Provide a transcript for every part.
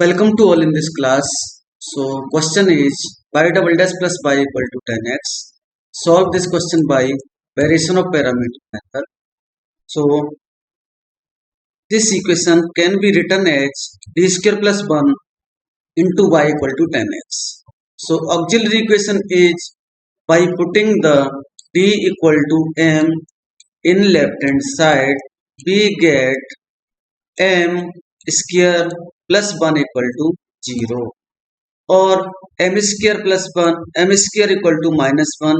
Welcome to all in this class. So question is y double dash plus y equal to 10x. Solve this question by variation of parameter method. So this equation can be written as d square plus 1 into y equal to 10x. So auxiliary equation is by putting the d equal to m in left hand side, we get m square plus 1 equal to 0. Or m square plus 1 m square equal to minus 1,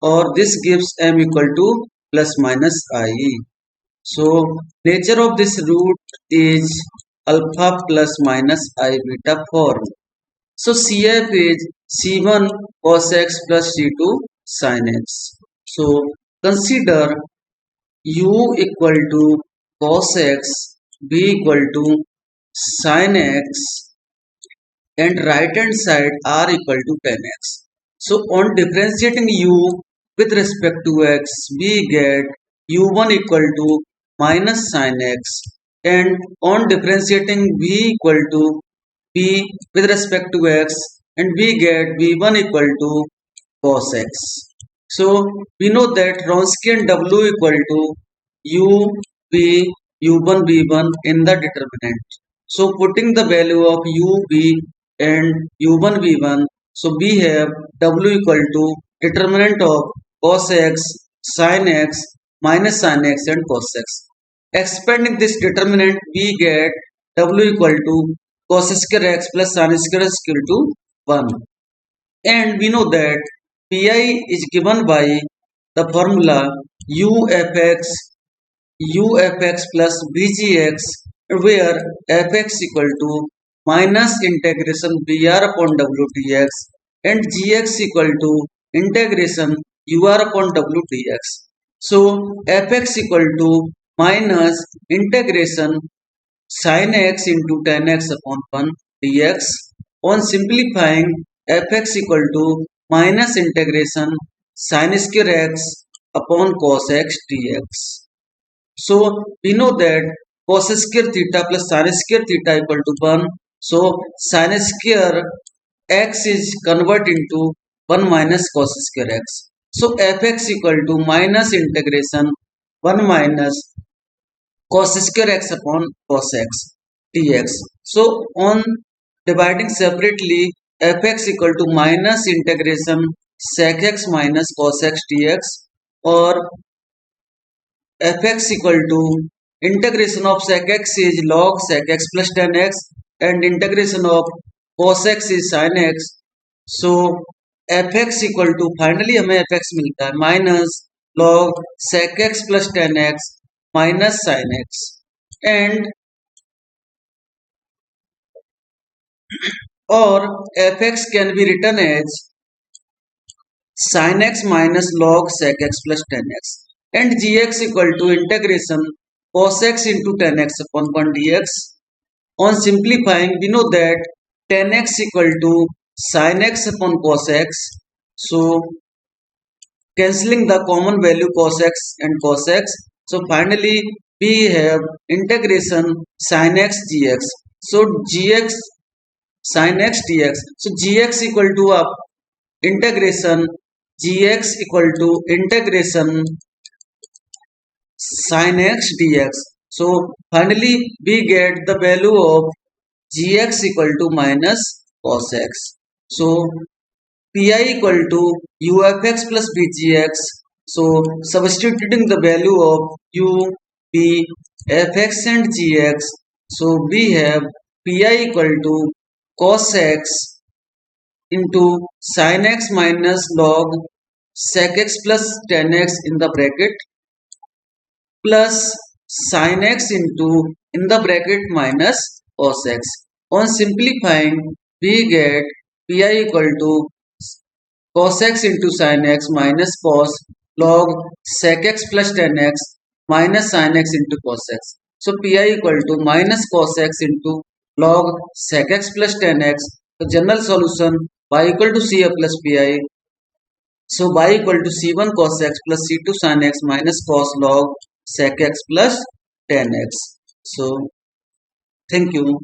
or this gives m equal to plus minus I. So nature of this root is alpha plus minus I beta form. So CF is C1 cos x plus C2 sin x. So consider u equal to cos x, b equal to sin x, and right hand side r equal to 10x. So on differentiating u with respect to x, we get u1 equal to minus sin x, and on differentiating v equal to b with respect to x, and we get v1 equal to cos x. So we know that Wronskian w equal to u b u1 v1 in the determinant. So putting the value of u b and u1 v1, so we have w equal to determinant of cos x, sin x, minus sin x and cos x. Expanding this determinant, we get w equal to cos square x plus sin square x equal to 1. And we know that pi is given by the formula ufx plus bgx, where fx equal to minus integration br upon w dx and gx equal to integration ur upon w dx. So fx equal to minus integration sin x into tan x upon 1 dx. On simplifying, fx equal to minus integration sin square x upon cos x dx. So we know that cos square theta plus sin square theta equal to 1. So sin square x is converted into 1 minus cos square x. So fx equal to minus integration 1 minus cos square x upon cos x dx. So on dividing separately, fx equal to minus integration sec x minus cos x dx, or fx equal to integration of sec x is log sec x plus tan x, and integration of cos x is sin x. So fx equal to finally हमें fx मिलता है minus log sec x plus tan x minus sin x, and or fx can be written as sin x minus log sec x plus tan x, and gx equal to integration cos x into tan x upon 1 dx. On simplifying, we know that tan x equal to sin x upon cos x. So cancelling the common value cos x and cos x, so finally we have integration sin x gx. So gx sin x dx. So gx equal to integration gx equal to integration sin x dx. So finally we get the value of gx equal to minus cos x. So pi equal to ufx plus bgx. So substituting the value of u, p, fx and gx, so we have pi equal to cos x into sin x minus log sec x plus tan x in the bracket, plus sin x into in the bracket minus cos x. On simplifying, we get pi equal to cos x into sin x minus cos log sec x plus tan x minus sin x into cos x. So pi equal to minus cos x into log sec x plus tan x. So general solution y equal to cf plus pi. So y equal to c1 cos x plus c2 sin x minus cos log sec x plus tan x. So thank you.